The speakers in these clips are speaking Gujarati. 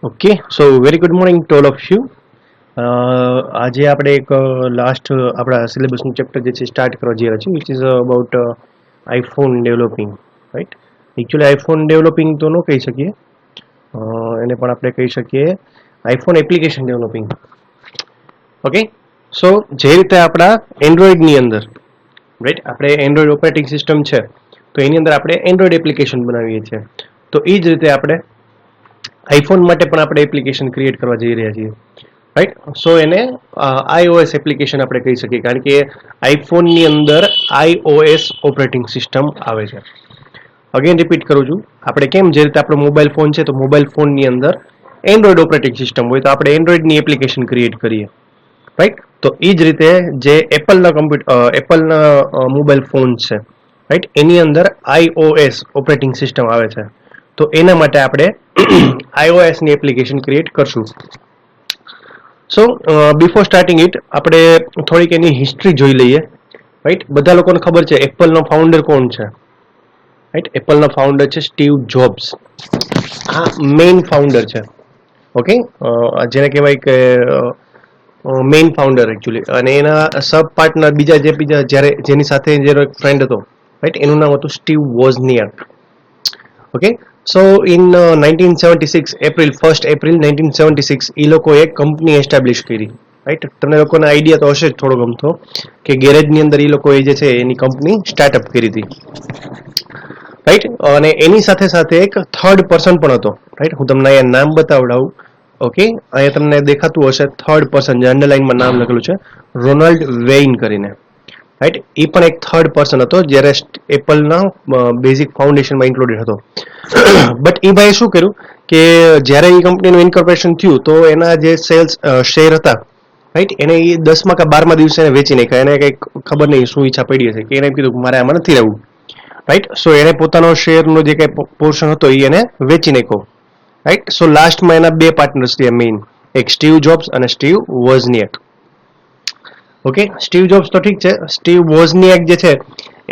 Okay, so very good morning to all of you. આજે આપણે એક લાસ્ટ આપણા સિલેબસનું ચેપ્ટર જે છે સ્ટાર્ટ કરવા જઈ રહ્યા છીએ which is about iPhone developing right. Actually iPhone developing તો ન કહી શકીએ, એને પણ આપણે કહી શકીએ આઈફોન એપ્લિકેશન ડેવલપિંગ. ઓકે, સો જે રીતે આપણા એન્ડ્રોઈડની અંદર રાઈટ, આપણે એન્ડ્રોઈડ ઓપરેટિંગ સિસ્ટમ છે તો એની અંદર આપણે એન્ડ્રોઈડ એપ્લિકેશન બનાવીએ છીએ, તો એ જ રીતે આપણે આઈફોન માટે પણ આપણે એપ્લિકેશન ક્રિએટ કરવા જઈ રહ્યા છીએ રાઈટ. સો એને iOS એપ્લિકેશન આપણે કહી શકીએ, કારણ કે આઈફોનની અંદર iOS ઓપરેટિંગ સિસ્ટમ આવે છે. અગેન રિપીટ કરું છું, આપણે કેમ જે રીતે આપણો મોબાઈલ ફોન છે તો મોબાઈલ ફોનની અંદર એન્ડ્રોઈડ ઓપરેટિંગ સિસ્ટમ હોય તો આપણે એન્ડ્રોઈડની એપ્લિકેશન ક્રિએટ કરીએ રાઈટ. તો એ જ રીતે જે એપલના મોબાઈલ ફોન છે રાઈટ, એની અંદર iOS ઓપરેટિંગ સિસ્ટમ આવે છે, તો એના માટે આપણે iOS ની એપ્લિકેશન ક્રિએટ કરશું. સો બિફોર સ્ટાર્ટિંગ ઇટ આપણે થોડીક એની હિસ્ટ્રી જોઈ લઈએ રાઈટ. બધા લોકોને ખબર છે એપલનો ફાઉન્ડર કોણ છે રાઈટ. એપલનો ફાઉન્ડર છે સ્ટીવ જોબ્સ. આ મેઇન ફાઉન્ડર છે. ઓકે, જેને કહેવાય કે મેઇન ફાઉન્ડર એકચ્યુઅલી, અને એના સબ પાર્ટનર બીજા જ્યારે જેની સાથે જેનો એક ફ્રેન્ડ હતો રાઈટ, એનું નામ હતું Steve Wozniak. Okay, so in 1976 April 1976 એ લોકોએ કંપની એસ્ટાબ્લિશ કરી રાઈટ. તમને લોકોને આઈડિયા તો હશે જ થોડો ગમતો કે ગેરેજની અંદર એ લોકોએ જે છે એની કંપની સ્ટાર્ટઅપ કરી હતી રાઈટ. અને એની સાથે સાથે એક થર્ડ પર્સન પણ હતો રાઈટ. હું તમને અહીંયા નામ બતાવડાવું. ઓકે, અહીંયા તમને દેખાતું હશે થર્ડ પર્સન, જે અંડરલાઇનમાં નામ લખેલું છે રોનાલ્ડ વેઇન કરીને રાઈટ. એ પણ એક થર્ડ પર્સન હતો જ્યારે એપલના બેઝિક ફાઉન્ડેશનમાં ઇન્ક્લુડેડ હતો. બટ એ ભાઈએ શું કર્યું કે જ્યારે એ કંપનીનું ઇન્કોર્પોરેશન થયું તો એના જે શેર હતા રાઈટ, એને એ 10મા કે 12મા દિવસે એને વેચી નાખ્યા. એને કંઈક ખબર નહીં શું ઈચ્છા પડી હશે કે એને કીધું કે મારે આમાં નથી રહેવું રાઈટ. સો એને પોતાનો શેરનો જે કંઈ પોર્શન હતો એ એને વેચી નાખ્યો રાઈટ. સો લાસ્ટમાં એના બે પાર્ટનર્સ થયા મેઇન, એક સ્ટીવ જોબ્સ અને Steve Wozniak. Okay, Steve jobs તો ઠીક છે, સ્ટીવ વોઝનિયાક જે છે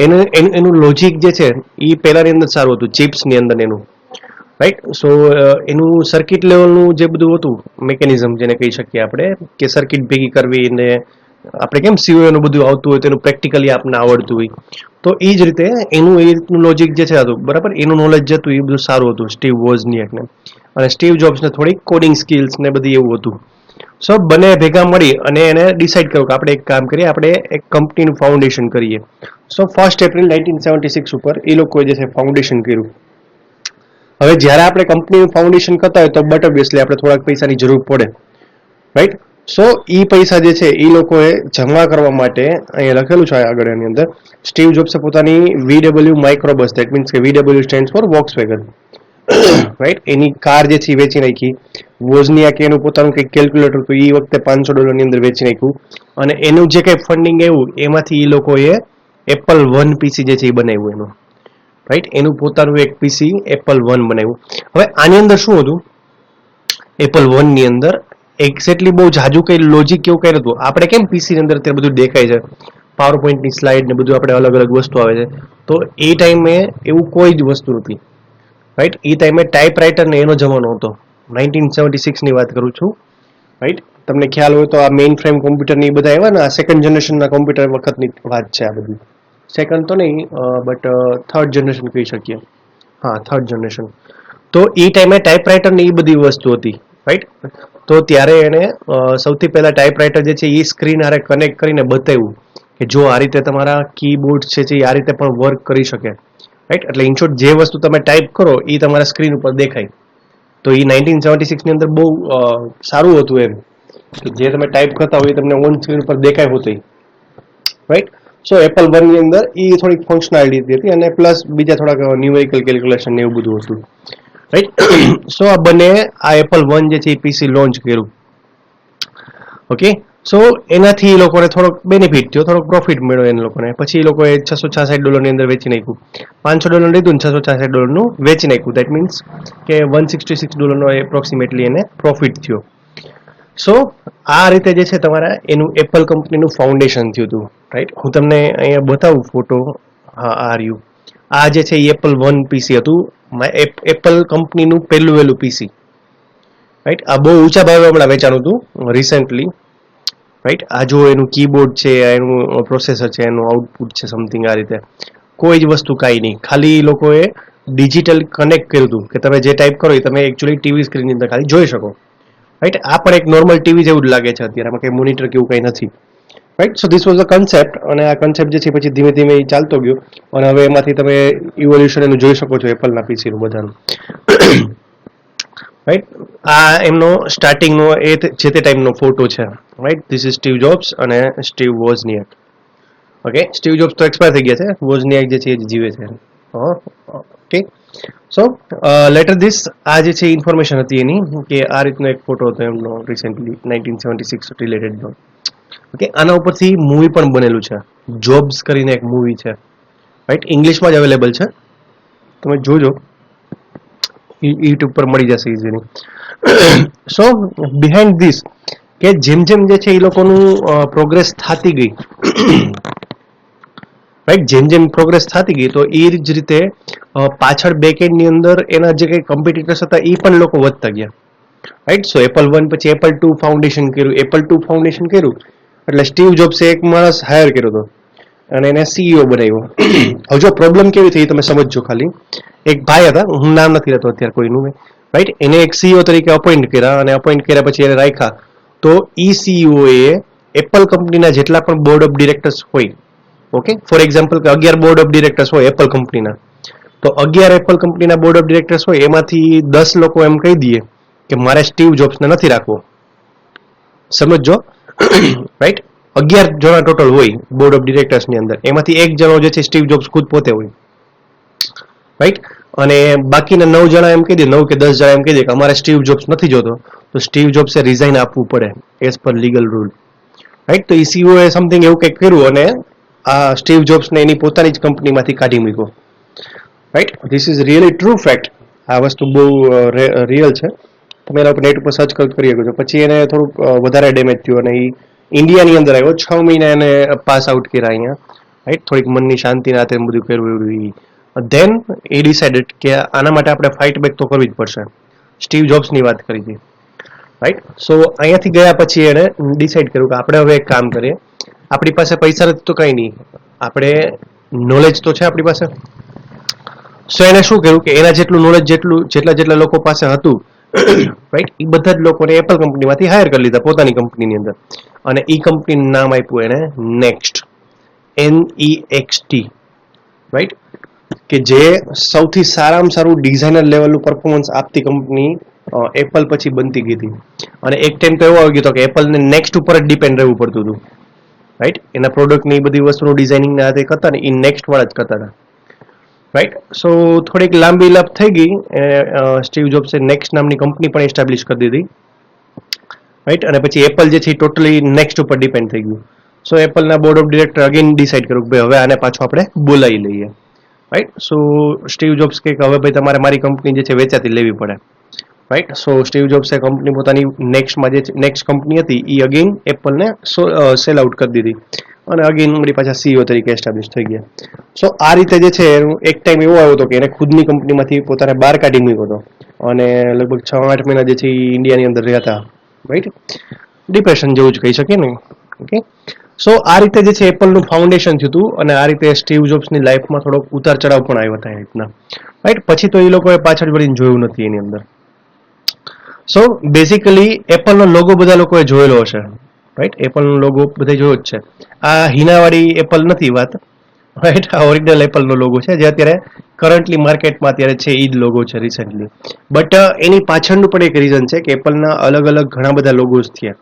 એનું લોજિક જે છે એ પહેલાની અંદર સારું હતું, ચિપ્સની અંદર એનું રાઈટ. સો એનું સર્કિટ લેવલનું જે બધું હતું મિકેનિઝમ જેને કહી શકીએ આપણે, કે સર્કિટ ભેગી કરવી ને આપણે કેમ સીઓનું બધું આવતું હોય તેનું પ્રેક્ટિકલી આપણને આવડતું હોય, તો એ જ રીતે એનું એ રીતનું લોજિક જે છે હતું બરાબર, એનું નોલેજ જતું એ બધું સારું હતું સ્ટીવ વોઝનિયાકને. અને સ્ટીવ જોબ્સને થોડીક કોડિંગ સ્કિલ્સ ને બધી એવું હતું. સો બંને ભેગા મળી અને એને ડિસાઇડ કર્યું કે આપણે એક કામ કરીએ, આપણે એક કંપનીનું ફાઉન્ડેશન કરીએ. સો 1 એપ્રિલ 1976 ઉપર એ લોકોએ જે છે ફાઉન્ડેશન કર્યું. હવે જ્યારે આપણે કંપનીનું ફાઉન્ડેશન કરતા હોય તો બટ ઓબ્વિયસલી આપણે થોડાક પૈસાની જરૂર પડે રાઈટ. સો એ પૈસા જે છે એ લોકોએ જમા કરવા માટે અહીંયા લખેલું છે આગળ એની અંદર, સ્ટીવ જોબ્સે પોતાની VW માઇક્રોબસ, દેટ મીન્સ કે VW સ્ટેન્ડ્સ ફોર વોક્સવેગન રાઈટ, એની કાર જે છે એ વેચી નાખી. વોઝનિયાકે એનું પોતાનું કંઈક કેલ્ક્યુલેટર હતું એ વખતે $500 ની અંદર વેચી નાખ્યું, અને એનું જે કંઈ ફંડિંગ આવ્યું એમાંથી એ લોકોએ એપલ વન પીસી જે છે એ બનાવ્યું એનું રાઈટ. એનું પોતાનું એક પીસી એપલ વન બનાવ્યું. હવે આની અંદર શું હતું એપલ વન ની અંદર એક્ઝેક્ટલી બહુ જાજુ કઈ લોજિક કેવું કઈ નતું. આપણે કેમ પીસી ની અંદર અત્યારે બધું દેખાય છે, પાવર પોઈન્ટની સ્લાઇડ ને બધું આપણે અલગ અલગ વસ્તુ આવે છે, તો એ ટાઈમે એવું કોઈ જ વસ્તુ નથી રાઈટ. એ ટાઈમે ટાઈપરાઇટર ને એનો જમાનો હતો, 1976 ની વાત કરું છું રાઈટ. તમને ખ્યાલ હોય તો આ મેઇન ફ્રેમ કોમ્પ્યુટર ની બધા આવ્યા ને, આ સેકન્ડ જનરેશનના કોમ્પ્યુટર વખતની વાત છે આ બધી. સેકન્ડ તો નહીં બટ થર્ડ જનરેશન કહી શકીએ, હા થર્ડ જનરેશન. તો એ ટાઈમે ટાઈપરાઇટર ને એ બધી વસ્તુ હતી રાઈટ. તો ત્યારે એને સૌથી પહેલા ટાઈપરાઇટર જે છે એ સ્ક્રીન હારે કનેક્ટ કરીને બતાવ્યું કે જો આ રીતે તમારા કીબોર્ડ છે એ આ રીતે પણ વર્ક કરી શકે રાઈટ. એટલે ઇન શોર્ટ જે વસ્તુ તમે ટાઈપ કરો એ તમારા સ્ક્રીન ઉપર દેખાય. તો એ 1976 ની અંદર બહુ સારું હતું એમ કે જે તમે ટાઈપ કરતા હોય એ તમને ઓન સ્ક્રીન ઉપર દેખાય હોતી રાઈટ. સો એપલ વન ની અંદર એ થોડીક ફંક્શનાલિટી હતી અને પ્લસ બીજા થોડાક ન્યુમેરિકલ કેલ્ક્યુલેશન ને એવું બધું હતું રાઈટ. સો આ બંને આ એપલ વન જે છે એ પીસી લોન્ચ કર્યું. ઓકે, સો એનાથી એ લોકોને થોડોક બેનિફિટ થયો, થોડોક પ્રોફિટ મળ્યો એને લોકોને. પછી એ લોકોએ $666 ની અંદર વેચી નાખ્યું. $500 લીધું ને $666 વેચી નાખ્યું. દેટ મીન્સ કે $166 એપ્રોક્સિમેટલી એને પ્રોફિટ થયો. સો આ રીતે જે છે તમારા એનું એપલ કંપનીનું ફાઉન્ડેશન થયું હતું રાઈટ. હું તમને અહીંયા બતાવું ફોટો. હા આ રહ્યું, આ જે છે એ એપલ વન પીસી હતું, એપલ કંપનીનું પહેલું પીસી રાઈટ. આ બહુ ઊંચા ભાવે હમણાં વેચાણું હતું રિસેન્ટલી, રાઈટ. આ જો એનું કીબોર્ડ છે, એનું પ્રોસેસર છે, એનું આઉટપુટ છે, સમથિંગ આ રીતે કોઈ જ વસ્તુ કાંઈ નહીં, ખાલી લોકોએ ડિજિટલ કનેક્ટ કર્યું હતું કે તમે જે ટાઈપ કરો એ તમે એકચ્યુઅલી ટીવી સ્ક્રીનની અંદર ખાલી જોઈ શકો, રાઈટ. આ પણ એક નોર્મલ ટીવી જેવું જ લાગે છે અત્યારે, આમાં કંઈ મોનિટર કે એવું કંઈ નથી, right. So this was a concept, અને આ કન્સેપ્ટ જે છે પછી ધીમે ધીમે ચાલતો ગયો, અને હવે એમાંથી તમે ઇવોલ્યુશન એનું જોઈ શકો છો એપલના પીસીનું બધાનું, રાઈટ. આ એમનો સ્ટાર્ટિંગનો એ જે તે ટાઈમનો ફોટો છે, right. This is Steve jobs અને Steve Wozniak. Okay, Steve jobs તો એક્સપાયર થઈ ગયા છે, વોઝનિયાક જે છે એ જીવે છે. ઓકે, સો લેટર ધીસ આ જે છે ઇન્ફોર્મેશન હતી એની, કે આ રીતનો એક ફોટો હતો એમનો રિસેન્ટલી 1976 રિલેટેડનો. ઓકે, આના ઉપરથી મૂવી પણ બનેલું છે, જોબ્સ કરીને એક મૂવી છે, રાઈટ. ઇંગ્લિશમાં જ અવેલેબલ છે, તમે જોજો, યુટ્યુબ પર મળી જશે ઇઝીલી. સો બિહાઇન્ડ ધીસ, કે જેમ જેમ જે છે એ લોકોનું પ્રોગ્રેસ થતી ગઈ, રાઈટ, જેમ જેમ પ્રોગ્રેસ થતી ગઈ તો એ જ રીતે પાછળ બેકએન્ડની અંદર એના જે કંઈ કોમ્પિટિટર્સ હતા એ પણ લોકો વધતા ગયા, રાઈટ. સો એપલ 1 પછી એપલ 2 ફાઉન્ડેશન કર્યું, એપલ 2 ફાઉન્ડેશન કર્યું એટલે સ્ટીવ જોબ્સે એક માણસ હાયર કર્યો હતો અને એને સીઈઓ બનાવ્યો. હવે જો પ્રોબ્લેમ કેવી થઈ તમે સમજજો. ખાલી એક ભાઈ હતા, હું નામ નથી લેતો અત્યારે કોઈનું, રાઈટ. એને એક સીઈઓ તરીકે અપોઇન્ટ કર્યા, અને અપોઇન્ટ કર્યા પછી એને રાખ્યા, તો ઈ સીઈઓ એ એપલ કંપનીના જેટલા પણ બોર્ડ ઓફ ડિરેક્ટર્સ હોય, ઓકે, ફોર એક્ઝામ્પલ કે 11 બોર્ડ ઓફ ડિરેક્ટર્સ હોય એપલ કંપનીના, તો 11 એપલ કંપનીના બોર્ડ ઓફ ડિરેક્ટર્સ હોય એમાંથી 10 લોકો એમ કહી દઈએ કે મારે સ્ટીવ જોબ્સને નથી રાખવો, સમજો, રાઈટ. 11 જણા ટોટલ હોય બોર્ડ ઓફ ડિરેક્ટર્સની અંદર, એમાંથી એક જણો જે છે સ્ટીવ જોબ્સ ખુદ પોતે હોય, રાઈટ. અને બાકીના 9 જણા એમ કહી દે, 9 કે 10 જણા એમ કહી દે કે અમારે સ્ટીવ જોબ્સ નથી જોતો, તો સ્ટીવ જોબ્સે રિઝાઇન આપવું પડે as per legal rule, right. તો એ સીઈઓ એ સમથિંગ એવું કંઈક કર્યું અને આ સ્ટીવ જોબ્સને એની પોતાની જ કંપનીમાંથી કાઢી મૂક્યો, right. This is really true fact. આ વસ્તુ બહુ રિયલ છે, તમે એના ઉપર નેટ ઉપર સર્ચ કરી શકો છો. પછી એને થોડુંક વધારે ડેમેજ થયું અને એ ઇન્ડિયાની અંદર આવ્યો, 6 મહિના એને પાસ આઉટ કર્યા અહીંયા, રાઈટ. થોડીક મનની શાંતિના હાથે બધું કર્યું. ધેન એ ડિસાઇડેડ કે આના માટે આપણે ફાઇટ બેક તો કરવી જ પડશે. સ્ટીવ જોબ્સની વાત કરી હતી, રાઈટ. સો અહીંયાથી ગયા પછી એને ડિસાઇડ કર્યું કે આપણે હવે એક કામ કરીએ, આપણી પાસે પૈસા નથી તો કંઈ નહીં, આપણે નોલેજ તો છે આપણી પાસે. સો એને શું કર્યું કે એના જેટલું નોલેજ જેટલા લોકો પાસે હતું, રાઈટ, એ બધા જ લોકોને એપલ કંપનીમાંથી હાયર કરી લીધા પોતાની કંપનીની અંદર, અને એ કંપનીનું નામ આપ્યું એને નેક્સ્ટ, NEXT, રાઈટ. કે જે સૌથી સારામાં સારું ડિઝાઇનર લેવલનું પરફોર્મન્સ આપતી કંપની એપલ પછી બનતી ગઈ હતી. અને એક ટાઈમ તો એવો આવી ગયો હતો કે એપલને નેક્સ્ટ ઉપર જ ડિપેન્ડ રહેવું પડતું હતું, રાઈટ. એના પ્રોડક્ટની બધી વસ્તુનું ડિઝાઇનિંગના હાથે કરતા ને એ નેક્સ્ટ વાળા જ કરતા હતા, રાઈટ. સો થોડીક લાંબી લપ થઈ ગઈ, સ્ટીવ જોબ્સે નેક્સ્ટ નામની કંપની પણ એસ્ટાબ્લિશ કરી દીધી, રાઈટ. અને પછી એપલ જે છે એ ટોટલી નેક્સ્ટ ઉપર ડિપેન્ડ થઈ ગયું. સો એપલના board of director again decide કર્યું કે ભાઈ હવે આને પાછો આપણે બોલાવી લઈએ, રાઈટ. સો સ્ટીવ જોબ્સ કહે કે હવે ભાઈ તમારે મારી કંપની જે છે વેચાતી લેવી પડે, રાઈટ. સો સ્ટીવ જોબ્સે કંપની પોતાની નેક્સ્ટમાં જે નેક્સ્ટ કંપની હતી એ અગેન એપલને સેલ આઉટ કરી દીધી, અને અગેન વળી પાછા સીઈઓ તરીકે એસ્ટાબ્લિશ થઈ ગયા. સો આ રીતે જે છે એક ટાઈમ એવો આવ્યો હતો કે એને ખુદની કંપનીમાંથી પોતાને બહાર કાઢી મૂક્યો હતો, અને લગભગ 6-8 મહિના જે છે એ ઇન્ડિયાની અંદર રહ્યા હતા, રાઈટ. ડિપ્રેશન જેવું જ કહી શકીએ ને, ઓકે. સો આ રીતે જે છે એપલનું ફાઉન્ડેશન થયું હતું, અને આ રીતે સ્ટીવ જોબ્સની લાઈફમાં થોડોક ઉતાર ચઢાવ પણ આવ્યો હતા એ રીતના, રાઈટ. પછી તો એ લોકોએ પાછળ વળીને જોયું નથી એની અંદર. સો બેઝિકલી એપલનો લોગો બધા લોકોએ જોયેલો હશે, રાઈટ. એપલનો લોગો બધા જોયો જ છે. આ હિનાવાળી એપલ નથી વાત, રાઈટ. આ ઓરિજિનલ એપલનો લોગો છે જે અત્યારે કરન્ટલી માર્કેટમાં અત્યારે છે એ જ લોગો છે રિસેન્ટલી. બટ એની પાછળનું પણ એક રીઝન છે કે એપલના અલગ અલગ ઘણા બધા લોગોસ થયા,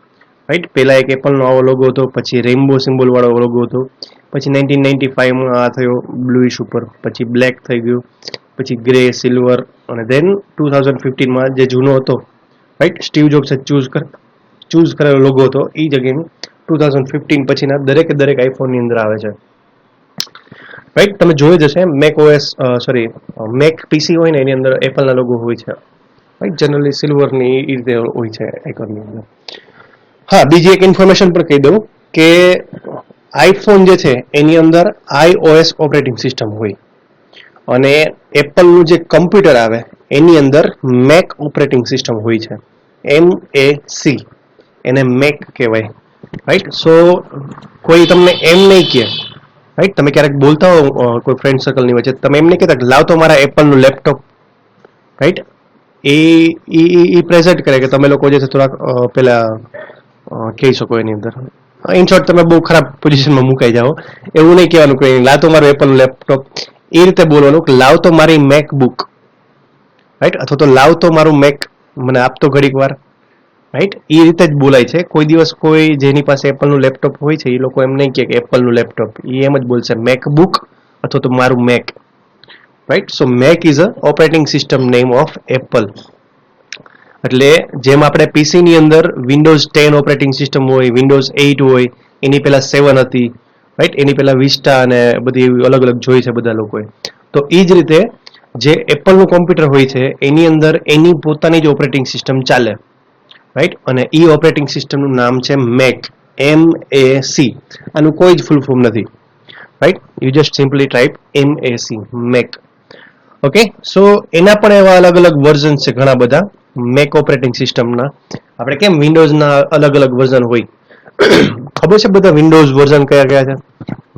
રાઈટ. પહેલા એક એપલનો આવો લોગો હતો, પછી રેઇનબો સિમ્બોલ વાળો લોગો હતો, પછી 1995માં આ થયો બ્લુઇશ ઉપર, પછી બ્લેક થઈ ગયું, પછી ગ્રે, સિલ્વર, અને ધેન 2015માં જે જૂનો હતો, રાઈટ, સ્ટીવ જોબ્સે ચૂઝ કરેલો લોગો હતો એ જગ્યાએ 2015 પછીના દરેક આઈફોનની અંદર આવે છે, રાઈટ. તમે જોઈ જશે મેક ઓએસ મેક પીસી હોય ને એની અંદર એપલના લોગો હોય છે, રાઈટ. જનરલી સિલ્વરની એ રીતે હોય છે આઇકોનની અંદર. હા, બીજી એક ઇન્ફોર્મેશન પણ કહી દઉં કે આઈફોન જે છે એની અંદર iOS ઓપરેટિંગ સિસ્ટમ હોય, અને એપલનું જે કમ્પ્યુટર આવે એની અંદર મેક ઓપરેટિંગ સિસ્ટમ હોય છે, MAC એને મેક કહેવાય, રાઈટ. સો કોઈ તમને એમ નહીં કહે, રાઈટ, તમે ક્યારેક બોલતા હો કોઈ ફ્રેન્ડ સર્કલની વચ્ચે, તમે એમ નહીં કહેતા કે લાવ તો મારા એપલનું લેપટોપ, રાઈટ. એ પ્રેઝન્ટ કરે કે તમે લોકો જે છે થોડાક પેલા કહી શકો એની અંદર. ઇન શોર્ટ તમે બહુ ખરાબ પોઝિશનમાં મુકાઈ જાઓ, એવું નહીં કહેવાનું કે લાવ તો મારું એપલનું લેપટોપ, એ રીતે બોલવાનું કે લાવ તો મારી મેક બુક, રાઈટ, અથવા તો લાવ તો મારું મેક મને આપતો ઘડીક વાર, રાઈટ. એ રીતે જ બોલાય છે. કોઈ દિવસ કોઈ જેની પાસે એપલનું લેપટોપ હોય છે એ લોકો એમ નહીં કહે કે એપલનું લેપટોપ, એ એમ જ બોલશે મેક બુક અથવા તો મારું make, right. So make is a operating system name of Apple. એટલે જેમ આપણે પીસી ની અંદર વિન્ડોઝ 10 ઓપરેટિંગ સિસ્ટમ હોય, વિન્ડોઝ 8 હોય, એની પહેલા 7 હતી, રાઈટ, એની પહેલા વિસ્ટા અને બધી એવી અલગ અલગ જોઈ છે બધા લોકોએ. તો એ જ રીતે જે એપલનું કોમ્પ્યુટર હોય છે એની અંદર એની પોતાની જ ઓપરેટિંગ સિસ્ટમ ચાલે, રાઈટ. અને એ ઓપરેટિંગ સિસ્ટમનું નામ છે મેક, MAC. આનું કોઈ જ ફૂલ ફોર્મ નથી, right. You just simply type MAC, Mac. Okay. So એના પણ એવા અલગ અલગ વર્ઝન છે ઘણા બધા મેક ઓપરેટિંગ સિસ્ટમના. આપણે કેમ વિન્ડોઝના અલગ અલગ વર્ઝન હોય, ખબર છે બધા વિન્ડોઝ વર્ઝન કયા કયા છે?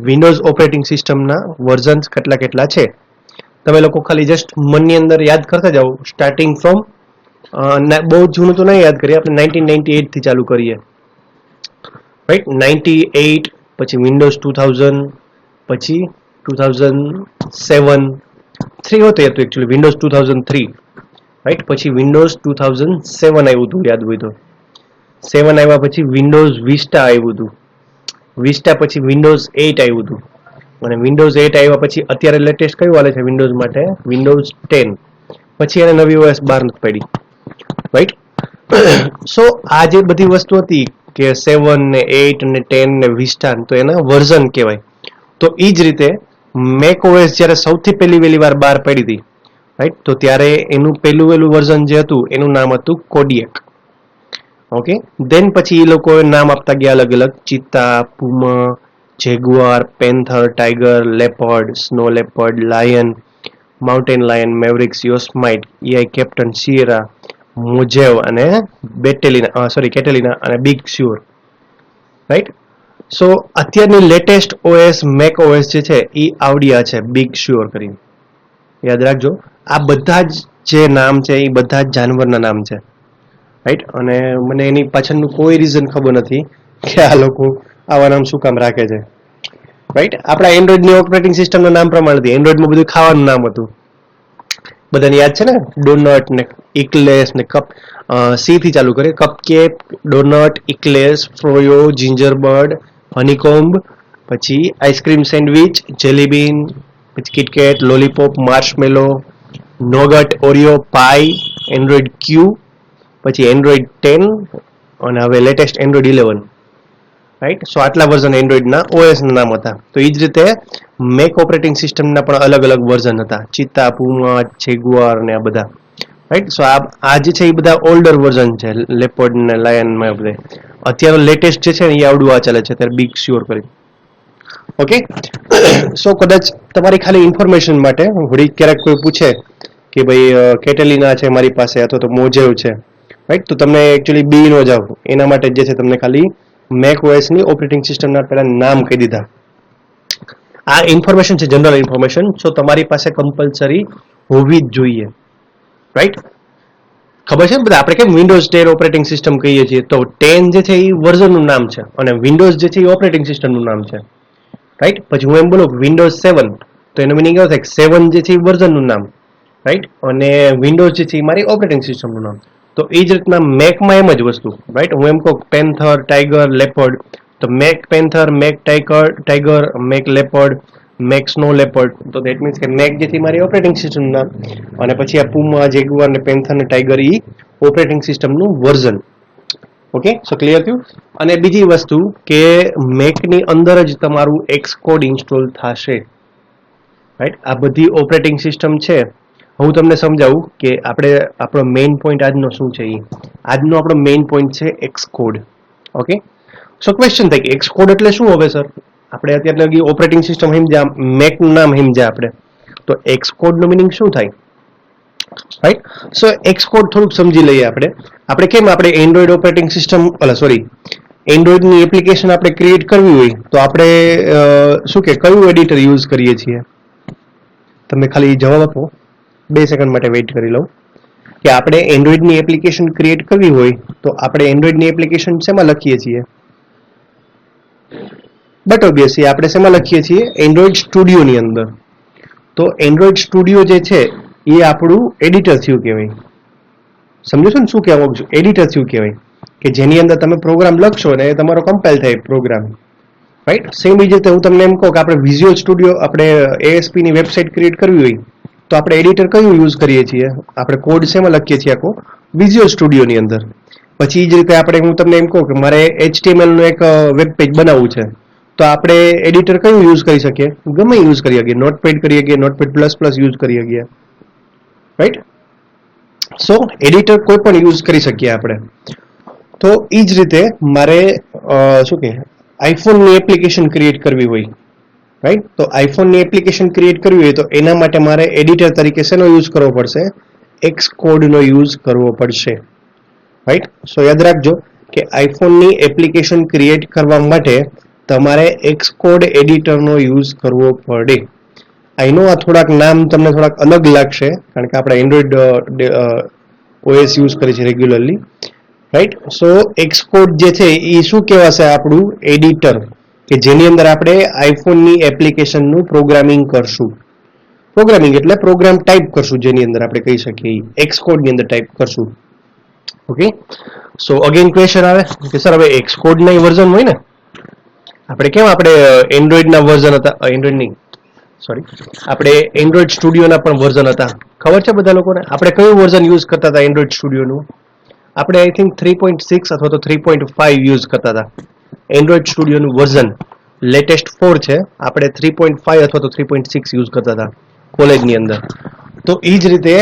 વિન્ડોઝ ઓપરેટિંગ સિસ્ટમના વર્ઝન કેટલા કેટલા છે તમે લોકો ખાલી જસ્ટ મનની અંદર યાદ કરતા જાઓ, સ્ટાર્ટિંગ ફ્રોમ બહુ જૂનું તો નહીં યાદ કરીએ, આપણે 1998 થી ચાલુ કરીએ, રાઈટ. 98, પછી વિન્ડોઝ 2000, પછી 2007, 3 હોતો એકચ્યુઅલી વિન્ડોઝ 2003, રાઈટ. પછી વિન્ડોઝ 2007 આવ્યું હતું, યાદ હોય તો 7 આવ્યા પછી વિન્ડોઝ વિસ્ટા આવ્યું હતું, વિસ્ટા પછી વિન્ડોઝ 8 આવ્યું હતું, અને વિન્ડોઝ 8 આવ્યા પછી અત્યારે લેટેસ્ટ કયું હાલે છે વિન્ડોઝ માટે? વિન્ડોઝ 10. પછી એને નવી OS બહાર નથી પડી, રાઈટ. સો આ જે બધી વસ્તુ હતી કે 7 ને 8 ને 10 ને વિસ્ટા, તો એના વર્ઝન કહેવાય. તો એ જ રીતે મેક OS જ્યારે સૌથી પહેલી વાર બહાર પડી હતી, રાઈટ, તો ત્યારે એનું પહેલું વર્ઝન જે હતું એનું નામ હતું કોડિયેક. ઓકે. દેન પછી એ લોકોએ નામ આપતા ગયા અલગ અલગ, Cheetah, Puma, Jaguar, Panther, Tiger, Leopard, Snow Leopard, Lion, Mountain Lion, Mavericks, Yosemite, EI Capitan, Sierra, Mojave અને કેટેલિના અને બિગ શ્યોર, રાઈટ. સો અત્યારની લેટેસ્ટ OS મેક OS જે છે એ આવડિયા છે બિગ શ્યોર કરીને, યાદ રાખજો. આ બધા જ જે નામ છે એ બધા જ જાનવરના નામ છે, રાઈટ. અને મને એની પાછળનું કોઈ રીઝન ખબર નથી કે આ લોકો આવા નામ શું કામ રાખે છે, રાઈટ. આપણા એન્ડ્રોઈડની ઓપરેટિંગ સિસ્ટમના નામ પ્રમાણે એન્ડ્રોઈડમાં બધું ખાવાનું નામ હતું, બધાને યાદ છે ને, ડોનટ ને ઇકલેસ ને સી થી ચાલુ કરે, કપકેક, ડોનટ, ઇકલેસ, ફ્રોયો, જિંજરબર્ડ, હનીકોમ્બ, પછી આઈસ્ક્રીમ સેન્ડવિચ, જેલીબીન, પછી કિટકેટ, લોલીપોપ, માર્શમેલો, નોગટ, ઓરિયો, પાઈ, એન્ડ્રોઈડ ક્યુ, પછી એન્ડ્રોઈડ 10 અને હવે લેટેસ્ટ એન્ડ્રોઈડ 11, રાઈટ. સો આટલા વર્ઝન એન્ડ્રોઈડના OS ના નામ હતા. તો એ જ રીતે મેક ઓપરેટિંગ સિસ્ટમના પણ અલગ અલગ વર્ઝન હતા, ચિત્તા, પુમા, જેગુઆર ને આ બધા, રાઈટ. સો આ જે છે એ બધા ઓલ્ડર વર્ઝન છે, લેપર્ડ ને લાયન માં બધે. અત્યારે લેટેસ્ટ જે છે ને એ આવડું આ ચાલે છે અત્યારે બિગ શ્યોર કરી. ઓકે. સો કદાચ તમારી ખાલી ઇન્ફોર્મેશન માટે વળી ક્યારેક કોઈ પૂછે કે ભાઈ કેટલીના છે મારી પાસે અથવા તો મોજેવ છે, રાઈટ, તો તમને એકચ્યુઅલી બી નો જાવ, એના માટે જે છે તમને ખાલી મેક OS ની ઓપરેટિંગ સિસ્ટમના પહેલા નામ કહી દીધા. આ ઇન્ફોર્મેશન છે, જનરલ ઇન્ફોર્મેશન. સો તમારી પાસે કમ્પલસરી હોવી જ જોઈએ, રાઈટ. ખબર છે ને બધા આપણે કેમ વિન્ડોઝ 10 ઓપરેટિંગ સિસ્ટમ કહીએ છીએ, તો 10 જે છે એ વર્ઝનનું નામ છે અને વિન્ડોઝ જે છે એ ઓપરેટિંગ સિસ્ટમનું નામ છે, રાઈટ. પછી હું એમ બોલું વિન્ડોઝ 7, તો એનો મિનિંગ એવો થાય કે 7 જે છે એ વર્ઝનનું નામ, રાઈટ, અને વિન્ડોઝ જે છે એ મારી ઓપરેટિંગ સિસ્ટમનું નામ. તો એ જ રીતના મેકમાં એમ જ વસ્તુ, રાઈટ. હું એમ કહું પેન્થર, ટાઈગર, લેપર્ડ, તો make panther, make tiger, make leopard, make snow leopard, તો દેટ મીન્સ કે મેક જે છે મારી ઓપરેટિંગ સિસ્ટમનું નામ, અને પછી આ પુમા, જેગુઆર ને પેન્થર ને ટાઈગર એ ઓપરેટિંગ સિસ્ટમનું વર્ઝન. ઓકે. સો ક્લિયર થયું. અને બીજી વસ્તુ કે મેકની અંદર જ તમારું એક્સકોડ ઇન્સ્ટોલ થશે, રાઈટ. આ બધી ઓપરેટિંગ સિસ્ટમ છે. હું તમને સમજાવું કે આપણો મેઇન પોઈન્ટ આજનો શું છે. આજનો આપણો મેઇન પોઈન્ટ છે એક્સકોડ. ઓકે. સો ક્વેશ્ચન થાય કે એક્સકોડ એટલે શું હવે સર? આપણે અત્યારે લગી ઓપરેટિંગ સિસ્ટમ સમજ્યા, મેકનું નામ સમજ્યા આપણે, તો એક્સકોડ નું મિનિંગ શું થાય? રાઈટ. સો એક્સકોડ થોડુંક સમજી લઈએ આપણે કેમ આપણે એન્ડ્રોઈડ ઓપરેટિંગ સિસ્ટમ એન્ડ્રોઈડની એપ્લિકેશન આપણે ક્રિએટ કરવી હોય તો આપણે શું કે કયું એડિટર યુઝ કરીએ છીએ? તમે ખાલી જવાબ આપો, 2 સેકન્ડ માટે વેઇટ કરી લઉં. કે આપણે એન્ડ્રોઈડની એપ્લિકેશન ક્રિએટ કરવી હોય તો આપણે એન્ડ્રોઈડની એપ્લિકેશન શેમાં લખીએ છીએ? બટ ઓબ્વિયસલી આપણે શેમાં લખીએ છીએ? એન્ડ્રોઈડ સ્ટુડિયોની અંદર. તો એન્ડ્રોઈડ સ્ટુડિયો જે છે એ આપણું એડિટર થયું કહેવાય. સમજો છો ને શું કહેવા માંગુ છું? એડિટર થયું કહેવાય કે જેની અંદર તમે પ્રોગ્રામ લખશો ને એ તમારો કમ્પાઇલ થાય પ્રોગ્રામ. રાઈટ. સેમ બીજી રીતે હું તમને એમ કહું કે આપણે વિઝ્યુઅલ સ્ટુડિયો આપણે ASP ની વેબસાઇટ ક્રિએટ કરવી હોય તો આપણે એડિટર કયું યુઝ કરીએ છીએ? આપણે કોડ શેમાં લખીએ છીએ? આખો વિઝ્યુઅલ સ્ટુડિયોની અંદર. પછી એ જ રીતે આપણે હું તમને એમ કહું કે મારે HTML નું એક વેબ પેજ બનાવવું છે તો આપણે એડિટર કયું યુઝ કરી શકીએ? ગમે યુઝ કરી શકીએ. નોટપેડ કરી શકીએ, નોટપેડ પ્લસ યુઝ કરી શકીએ. રાઈટ. સો એડિટર કોઈ પણ યુઝ કરી શકીએ આપણે. તો એ જ રીતે મારે શું કે આઈફોનની એપ્લિકેશન ક્રિએટ કરવી હોય, રાઈટ, તો આઈફોનની એપ્લિકેશન ક્રિએટ કરવી હોય તો એના માટે મારે એડિટર તરીકે શેનો યુઝ કરવો પડશે? એક્સકોડનો યુઝ કરવો પડશે. રાઈટ. સો યાદ રાખજો કે આઈફોનની એપ્લિકેશન ક્રિએટ કરવા માટે તમારે એક્સકોડ એડિટરનો યુઝ કરવો પડે. આઈ નો આ થોડાક નામ તમને થોડાક અલગ લાગશે કારણ કે આપણે એન્ડ્રોઈડ OS યુઝ કરીએ છીએ રેગ્યુલરલી. રાઈટ. સો એક્સકોડ જે છે એ શું કહેવાશે? આપણું એડિટર કે જેની અંદર આપણે આઈફોનની એપ્લિકેશનનું પ્રોગ્રામિંગ કરશું. પ્રોગ્રામિંગ એટલે પ્રોગ્રામ ટાઈપ કરશું, જેની અંદર આપણે કહી શકીએ એક્સકોડની અંદર ટાઈપ કરશું. ઓકે. સો અગેન ક્વેશ્ચન આવે કે સર હવે એક્સકોડના વર્ઝન હોય ને, આપણે કેમ આપણે એન્ડ્રોઈડના વર્ઝન હતા, આપણે એન્ડ્રોઈડ સ્ટુડિયોના પણ વર્ઝન હતા, ખબર છે બધા લોકોને? આપણે કયું વર્ઝન યુઝ કરતા હતા એન્ડ્રોઈડ સ્ટુડિયોનું? આપણે આઈ થિંક 3.6 અથવા તો 3.5 યુઝ કરતા હતા. એન્ડ્રોઈડ સ્ટુડિયોનું વર્ઝન લેટેસ્ટ 4 છે, આપણે 3.5 અથવા તો 3.6 યુઝ કરતા હતા કોલેજની અંદર. તો એ જ રીતે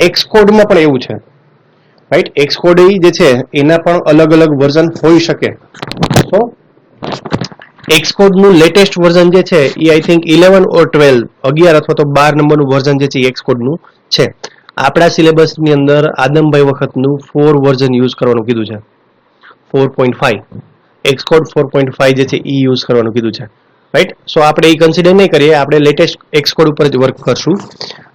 એક્સકોડમાં પણ એવું છે. રાઈટ. એક્સકોડ જે છે એના પણ અલગ અલગ વર્ઝન હોઈ શકે. સો એક્સકોડનું લેટેસ્ટ વર્ઝન જે છે એ આઈ થિંક 11 ઓર 12, 11 અથવા તો 12 નંબરનું વર્ઝન જે છે એ એક્સકોડનું છે. આપણા સિલેબસની અંદર આદમભાઈ વખતનું 4 વર્ઝન યુઝ કરવાનું કીધું છે, 4.5. એક્સકોડ 4.5 જે છે એ યુઝ કરવાનું કીધું છે. રાઈટ. સો આપણે એ કન્સિડર નહીં કરીએ, આપણે લેટેસ્ટ એક્સકોડ ઉપર જ વર્ક કરશું.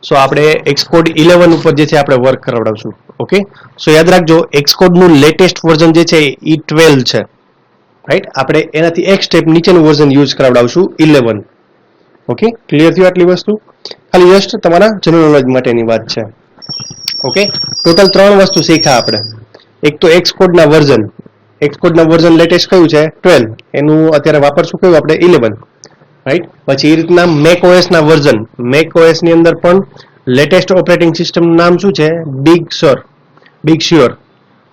સો આપણે એક્સકોડ 11 ઉપર જે છે આપણે વર્ક કરાવડાવશું. ઓકે. સો યાદ રાખજો એક્સકોડનું લેટેસ્ટ વર્ઝન જે છે એ 12 છે. રાઈટ. આપણે એનાથી એક સ્ટેપ નીચેનું વર્ઝન યુઝ કરાવડાવશું 11. ઓકે. ક્લિયર થયું આટલી વસ્તુ? ખાલી જસ્ટ તમારા જનરલ નોલેજ માટેની વાત છે. ઓકે. ટોટલ 3 વસ્તુ શીખ્યા આપણે. એક તો એક્સકોડના વર્ઝન. એક્સકોડના વર્ઝન લેટેસ્ટ કયું છે? 12. એનું અત્યારે વાપરશું કયું આપણે? 11. રાઈટ. પછી એ રીતના મેક OSના વર્ઝન. મેક OSની અંદર પણ લેટેસ્ટ ઓપરેટિંગ સિસ્ટમનું નામ શું છે? Big sure.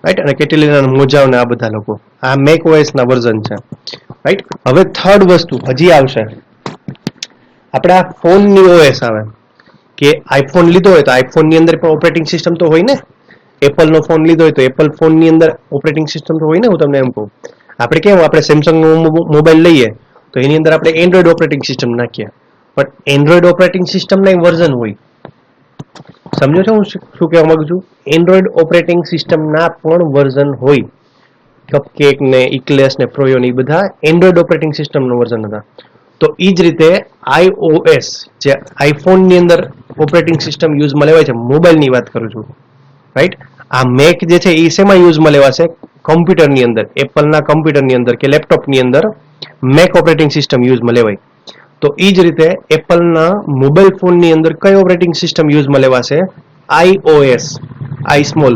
રાઈટ. અને કેટલીના મોજાઓ ને આ બધા લોકો, આ મેક OSના વર્ઝન છે. રાઈટ. હવે થર્ડ વસ્તુ હજી આવશે, આપણા ફોનની OS આવે કે આઈફોન લીધો હોય તો આઈફોનની અંદર પણ ઓપરેટિંગ સિસ્ટમ તો હોય ને. એપલનો ફોન લીધો હોય તો એપલ ફોનની અંદર ઓપરેટિંગ સિસ્ટમ તો હોય ને. હું તમને એમ કહું, આપણે કેમ આપણે સેમસંગનો મોબાઈલ લઈએ તો એની અંદર આપણે એન્ડ્રોઈડ ઓપરેટિંગ સિસ્ટમ નાખીએ, પણ એન્ડ્રોઈડ ઓપરેટિંગ સિસ્ટમના વર્ઝન હોય. સમજો છો હું શું કહેવા માંગુ છું? એન્ડ્રોઈડ ઓપરેટિંગ સિસ્ટમના પણ વર્ઝન હોય. કપકેક ને ઇક્લેસ ને ફ્રોયો ને એ બધા એન્ડ્રોઈડ ઓપરેટિંગ સિસ્ટમનો વર્ઝન હતા. તો એ જ રીતે iOS જે આઈફોનની અંદર ઓપરેટિંગ સિસ્ટમ યુઝમાં લેવાય છે, મોબાઈલની વાત કરું છું. રાઈટ. આ મેક જે છે એ શેમાં યુઝમાં લેવાશે? કમ્પ્યુટરની અંદર, એપલના કમ્પ્યુટરની અંદર કે લેપટોપની અંદર મેક ઓપરેટિંગ સિસ્ટમ યુઝમાં લેવાય. તો એ જ રીતે એપલના મોબાઈલ ફોનની અંદર કઈ ઓપરેટિંગ સિસ્ટમ યુઝમાં લેવાશે? iOS, આઈ સ્મોલ.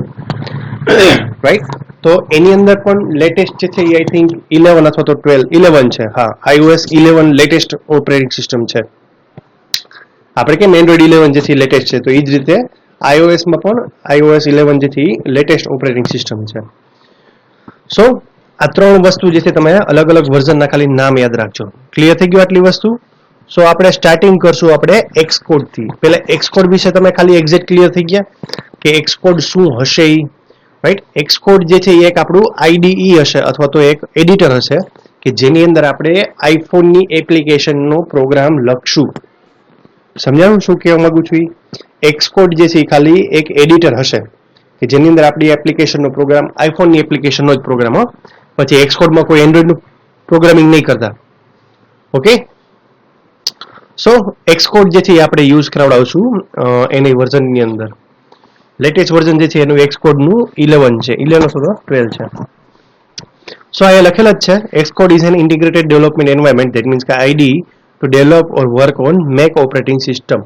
રાઈટ. તો એની અંદર પણ લેટેસ્ટ જે છે એ આઈ થિંક 11 અથવા તો 11 છે. હા, iOS 11 લેટેસ્ટ ઓપરેટિંગ સિસ્ટમ છે. આપણે કેમ એન્ડ્રોઈડ 11 જેથી લેટેસ્ટ છે, તો એ જ રીતે iOSમાં પણ iOS 11 જેથી લેટેસ્ટ ઓપરેટિંગ સિસ્ટમ છે. સો આ 3 વસ્તુ જે છે તમે અલગ અલગ વર્ઝનના ખાલી નામ યાદ રાખજો. ક્લિયર થઈ ગયું આટલી વસ્તુ? સો આપણે સ્ટાર્ટિંગ કરશું આપણે એક્સકોડ થી. પહેલા એક્સકોડ વિશે તમે ખાલી એક્ઝેક્ટ ક્લિયર થઈ ગયા કે એક્સકોડ શું હશે? રાઈટ. એક્સકોડ જે છે એ એક આપણું IDE હશે અથવા તો એક એડિટર હશે કે જેની અંદર આપણે આઈફોનની એપ્લિકેશનનો પ્રોગ્રામ લખશું. સમજાયું શું કહેવા માંગુ છું? એક્સકોડ જે છે એ ખાલી એક એડિટર હશે કે જેની અંદર આપણી એપ્લિકેશનનો પ્રોગ્રામ આઈફોનની એપ્લિકેશનનો જ પ્રોગ્રામ હો, પછી એક્સકોડમાં કોઈ એન્ડ્રોઈડનું પ્રોગ્રામિંગ નહીં કરતા. ઓકે, સો એક્સકોડ જે છે એ આપણે યુઝ કરાવડાવશું એની વર્ઝનની અંદર. લેટેસ્ટ વર્ઝન જે છે એનું એક્સકોડનું 11 છે, 11 અથવા 12 છે. સો અહીંયા લખેલા જ છે, Xcode is an integrated development environment that means કે ID to develop or work on Mac operating system.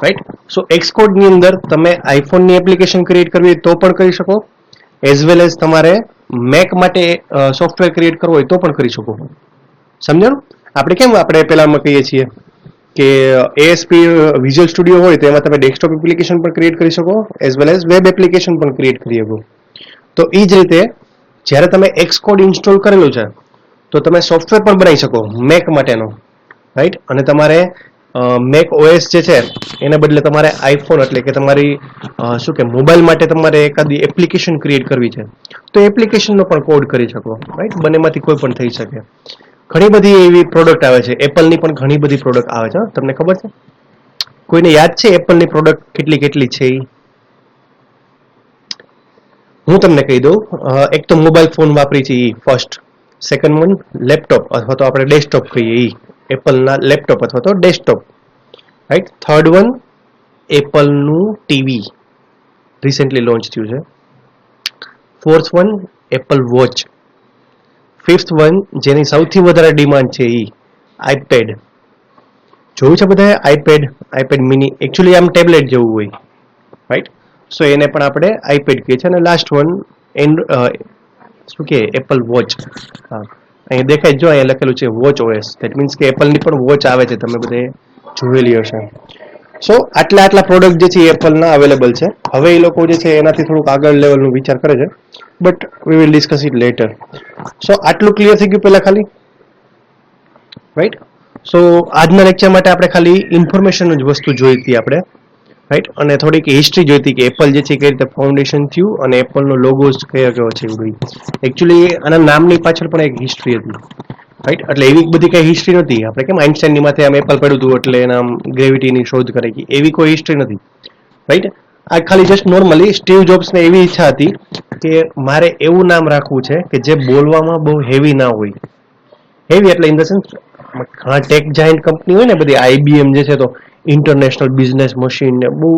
Right, so એક્સકોડની અંદર તમે આઈફોનની એપ્લિકેશન ક્રિએટ કરવી હોય તો પણ કરી શકો, એઝ વેલ એઝ તમારે મેક માટે સોફ્ટવેર ક્રિએટ કરવો હોય તો પણ કરી શકો. સમજાણું? આપણે કેમ આપણે પેલામાં કહીએ છીએ કે એએસપી વિઝ્યુઅલ સ્ટુડિયો હોય તો એમાં તમે ડેસ્કટોપ એપ્લિકેશન પણ ક્રિએટ કરી શકો, as well as web application પણ ક્રિએટ કરી શકો. તો એ જ રીતે જ્યારે તમે એક્સકોડ ઇન્સ્ટોલ કરેલું છે તો તમે સોફ્ટવેર પણ બનાવી શકો મેક માટેનો. રાઈટ, અને તમારે મેક ઓએસ જે છે એને બદલે તમારે આઈફોન એટલે કે તમારી શું કે મોબાઈલ માટે તમારે એકાદી એપ્લિકેશન ક્રિએટ કરવી છે તો એપ્લિકેશનનો પણ કોડ કરી શકો. રાઈટ, બંનેમાંથી કોઈ પણ થઈ શકે. ઘણી બધી એવી પ્રોડક્ટ આવે છે, એપલની પણ ઘણી બધી પ્રોડક્ટ આવે છે. તમને ખબર છે? કોઈને યાદ છે એપલની પ્રોડક્ટ કેટલી કેટલી છે? હું તમને કહી દઉં. એક તો મોબાઈલ ફોન વાપરી છે એ ફર્સ્ટ, સેકન્ડ વન લેપટોપ અથવા તો આપણે ડેસ્કટોપ કહીએ એ એપલના લેપટોપ અથવા તો ડેસ્કટોપ. રાઈટ, થર્ડ વન એપલનું ટીવી રિસેન્ટલી લોન્ચ થયું છે. Fourth one Apple Watch. Fifth one જેની સૌથી વધારે ડિમાન્ડ છે એ આઈપેડ. જોયું છે બધાએ આઈપેડ મિની, એકચ્યુઅલી આમ ટેબ્લેટ જેવું હોય. રાઈટ, સો એને પણ આપણે આઈપેડ કહીએ છીએ. અને લાસ્ટ વન શું કે એપલ વોચ. હા, અહીં દેખાય જો અહીંયા લખેલું છે વોચ ઓએસ, ધેટ મીન્સ કે એપલની પણ વોચ આવે છે, તમે બધે જોયેલી હશે. સો આટલા પ્રોડક્ટ જે છે એ એપલના અવેલેબલ છે. હવે એ લોકો જે છે એનાથી થોડુંક આગળ લેવલનું વિચાર કરે છે, but we will discuss it later. So આટલું ક્લિયર થઈ ગયું પહેલા ખાલી. રાઈટ, સો આજના લેક્ચર માટે આપણે ખાલી ઇન્ફોર્મેશન જ વસ્તુ જોઈ હતી આપણે. રાઈટ, અને થોડીક હિસ્ટ્રી જોઈતી કે એપલ જે છે કઈ રીતે ફાઉન્ડેશન થયું અને એપલનો લોગોસ કયો કયો છે એવું બધું. એકચ્યુઅલી આના નામની પાછળ પણ એક હિસ્ટ્રી હતી. રાઈટ, એટલે એવી બધી કઈ હિસ્ટ્રી નથી. આપણે કેમ આઇન્સ્ટાઈનની માથે આમ એપલ પડ્યું હતું એટલે એના ગ્રેવિટીની શોધ કરાઈ, એવી કોઈ હિસ્ટ્રી નથી. રાઈટ, આ ખાલી જસ્ટ નોર્મલી સ્ટીવ જોબ્સને એવી ઈચ્છા હતી કે મારે એવું નામ રાખવું છે કે જે બોલવામાં બહુ હેવી ના હોય. હેવી એટલે ઇન ધ સેન્સ ઘણા ટેક જાયન્ટ કંપની હોય ને બધી, આઈબીએમ જે છે તો ઇન્ટરનેશનલ બિઝનેસ મશીન ને બહુ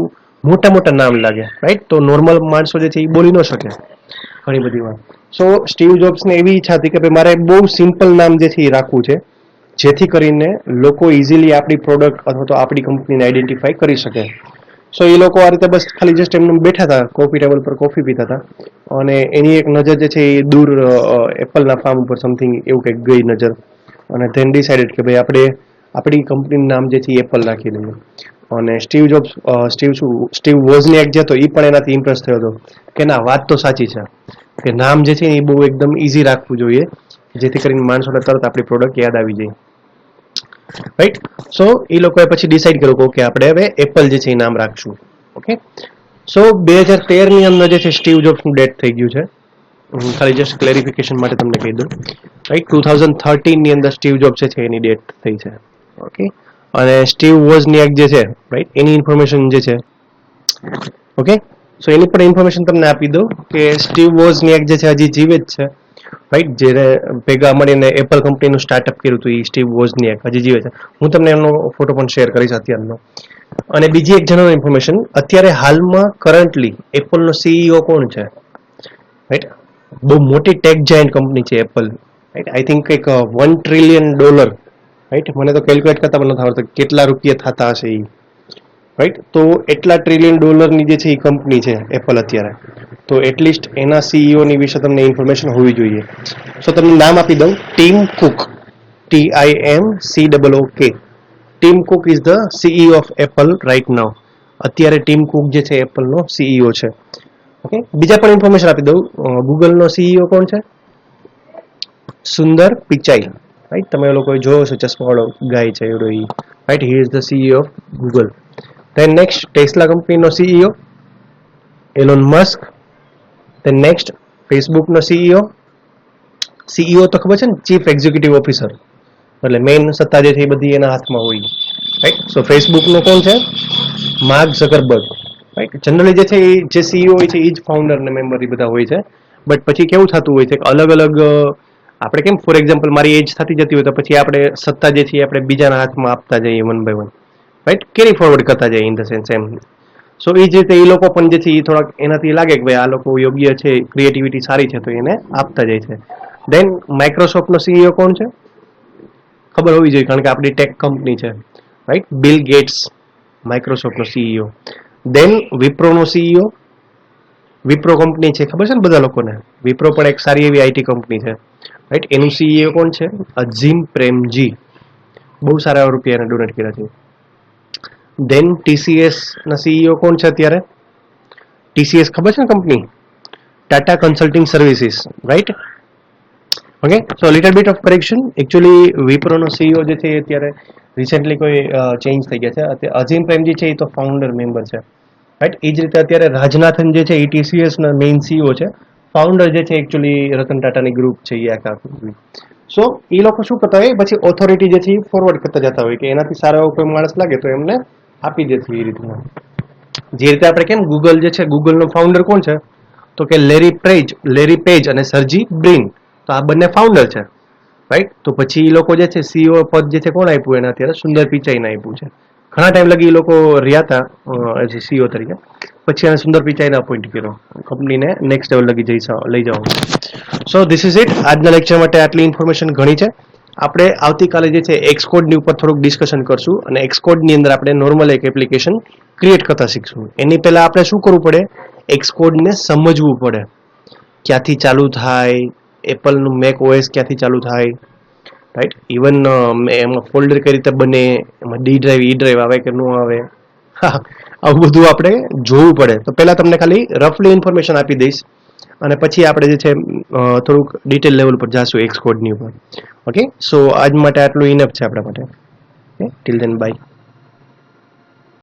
મોટા મોટા નામ લાગે. રાઈટ, તો નોર્મલ માણસો જે છે એ બોલી ન શકે ઘણી બધી વાર. સો સ્ટીવ જોબ્સને એવી ઈચ્છા હતી કે ભાઈ મારે બહુ સિમ્પલ નામ જે છે એ રાખવું છે જેથી કરીને લોકો ઇઝીલી આપણી પ્રોડક્ટ અથવા તો આપણી કંપનીને આઈડેન્ટિફાઈ કરી શકે. સો એ લોકો આ રીતે બસ ખાલી જસ્ટ એમને બેઠા હતા કોફી ટેબલ પર કોફી પીતા હતા અને એની એક નજર જે છે એ દૂર એપલના ફાર્મ ઉપર સમથિંગ એવું કંઈક ગઈ નજર, અને ધેન ડિસાઇડેડ કે ભાઈ આપણે આપણી કંપનીનું નામ જે છે એ એપલ રાખી દઈએ. અને સ્ટીવ વોઝનિયાક જે હતો એ પણ એનાથી ઇમ્પ્રેસ થયો હતો કે ના વાત તો સાચી છે કે નામ જે છે એ બહુ એકદમ ઇઝી રાખવું જોઈએ જેથી કરીને માણસોને તરત આપણી પ્રોડક્ટ યાદ આવી જાય. રાઈટ, સો એ લોકોએ પછી ડિસાઇડ કર્યું કે આપણે હવે એપલ જે છે એ નામ રાખશું. ઓકે, સો 2013 ની અંદર જે છે સ્ટીવ જોબ્સનું ડેથ થઈ ગયું છે. ખાલી જસ્ટ ક્લેરિફિકેશન માટે તમને કહી દઉં. રાઈટ, 2013 ની અંદર સ્ટીવ જોબ્સ છે એની ડેથ થઈ છે. ઓકે, અને સ્ટીવ વોઝનિયાક જે છે રાઈટ એની ઇન્ફોર્મેશન જે છે, ઓકે, સો એની પણ ઇન્ફોર્મેશન તમને આપી દઉં કે સ્ટીવ વોઝનિયાક જે છે હજી જીવે જ છે. રાઈટ, જેને ભેગા મળીને એપલ કંપનીનું સ્ટાર્ટઅપ કર્યું હતું એ સ્ટીવ વોઝનિયાક હજી જીવે છે. હું તમને એનો ફોટો પણ શેર કરીશ અત્યારનો. અને બીજી એક જનરલ ઇન્ફોર્મેશન, અત્યારે હાલમાં કરન્ટલી એપલનો સીઈઓ કોણ છે? રાઈટ, બહુ મોટી ટેક જાયન્ટ કંપની છે એપલ. રાઈટ, આઈ થિંક કંઈક $1 ટ્રિલિયન. રાઈટ, મને તો કેલ્ક્યુલેટ કરતા પણ નથી આવડતું કેટલા રૂપિયા થતા હશે એ. રાઈટ, તો એટલા $1 ટ્રિલિયન જે છે એ કંપની છે એપલ અત્યારે. તો એટલીસ્ટ એના સીઈઓની વિશે તમને ઇન્ફોર્મેશન હોવી જોઈએ. સો તમને નામ આપી દઉં, team Cook, TIMCOOK. Team Cook is the CEO of Apple right now. અત્યારે ટીમ કુક જે છે એપલનો સીઈઓ છે. ઓકે, બીજા પણ ઇન્ફોર્મેશન આપી દઉં. ગૂગલનો સીઈઓ કોણ છે? સુંદર પિચાઈ. રાઈટ, તમે લોકોએ જોયો છે ચશ્માવાળો ગાય છે એવડો એ. Right, he is the CEO of Google. Then next Tesla કંપનીનો CEO Elon Musk. Then next ફેસબુકનો સીઈઓ તો ખબર છે ને, ચીફ એક્ઝિક્યુટિવ ઓફિસર, એટલે મેઇન સત્તા જે છે એ બધી એના હાથમાં હોય. રાઈટ, સો ફેસબુકનો કોણ છે? Mark ઝકરબર્ગ, right. જનરલી જે છે એ જે સીઈઓ હોય છે એ જ ફાઉન્ડર ને મેમ્બર એ બધા હોય છે. બટ પછી કેવું થતું હોય છે કે અલગ અલગ આપણે કેમ ફોર એક્ઝામ્પલ મારી એજ થતી જતી હોય તો પછી આપણે સત્તા જે છે આપણે બીજાના હાથમાં આપતા જઈએ one by one, right, carry forward કરતા જઈએ ઇન ધ સેન્સ એમ. સો એ જ રીતે એ લોકો પણ જે છે એ થોડાક એનાથી લાગે કે ભાઈ આ લોકો યોગ્ય છે, ક્રિએટિવિટી સારી છે, તો એને આપતા જાય છે. દેન માઇક્રોસોફ્ટનો સીઈઓ કોણ છે ખબર હોવી જોઈએ, કારણ કે આપણી ટેક કંપની છે, રાઈટ. બિલ ગેટ્સ, માઇક્રોસોફ્ટનો સીઈઓ. દેન વિપ્રોનો સીઈઓ, વિપ્રો કંપની છે ખબર છે ને બધા લોકોને, વિપ્રો પણ એક સારી એવી આઈટી કંપની છે, રાઈટ. એનું સીઈઓ કોણ છે? અઝીમ પ્રેમજી, બહુ સારા એવા રૂપિયા એને ડોનેટ કર્યા છે. દેન ટીસીએસ ના સીઈઓ કોણ છે અત્યારે? ટીસીએસ ખબર છે ને company, Tata Consulting Services, right. Okay, so little bit of correction. Actually વિપ્રોનો સીઈઓ જે છે અત્યારે રિસેન્ટલી કોઈ ચેન્જ થઈ ગયા છે. અઝીમ પ્રેમજી છે એ તો ફાઉન્ડર મેમ્બર છે, રાઈટ. એ જ રીતે અત્યારે રાજનાથન જે છે એ ટીસીએસ ના મેઇન સીઈઓ છે. ફાઉન્ડર જે છે એકચ્યુઅલી રતન ટાટાની ગ્રુપ છે એ આખા. સો એ લોકો શું કરતા હોય પછી ઓથોરિટી જે છે એ ફોરવર્ડ કરતા જતા હોય કે એનાથી સારો એવો કોઈ માણસ લાગે તો એમને આપી દે એ રીતના. જે રીતે આપણે કેમ ગૂગલ જે છે, ગૂગલનો ફાઉન્ડર કોણ છે તો કે લેરી પેજ અને સર્જી બ્રિન, તો આ બંને ફાઉન્ડર છે, રાઈટ. તો પછી એ લોકો જે છે સીઈઓ પદ જે છે કોણ આપ્યું એને અત્યારે? સુંદર પિચાઈને આપ્યું છે. ઘણા ટાઈમ લગી એ લોકો રહ્યા હતા એઝ સીઈઓ તરીકે, પછી એને સુંદર પિચાઈને અપોઇન્ટ કર્યો કંપનીને નેક્સ્ટ લેવલ લગી લઈ જવા. So this is it. આજના લેક્ચર માટે આટલી ઇન્ફોર્મેશન ઘણી છે. આપણે આવતીકાલે જે છે એક્સકોડની ઉપર થોડુંક ડિસ્કશન કરશું અને એક્સકોડની અંદર આપણે નોર્મલ એક એપ્લિકેશન ક્રિએટ કરતા શીખશું. એની પહેલા આપણે શું કરવું પડે? એક્સકોડને સમજવું પડે, ક્યાંથી ચાલુ થાય, એપલનું મેક ઓએસ ક્યાંથી ચાલુ થાય, રાઈટ. ઇવન એમાં ફોલ્ડર કઈ રીતે બને, એમાં ડી ડ્રાઈવ ઈ ડ્રાઈવ આવે કે ન આવે, હા, આવું બધું આપણે જોવું પડે. તો પહેલા તમને ખાલી રફલી ઇન્ફોર્મેશન આપી દઈશ અને પછી આપણે જે છે થોડુંક ડિટેલ લેવલ પર જાશું એક્સકોડની ઉપર. ઓકે, સો આજ માટે આટલું ઇનફ છે આપણા માટે. Till then by.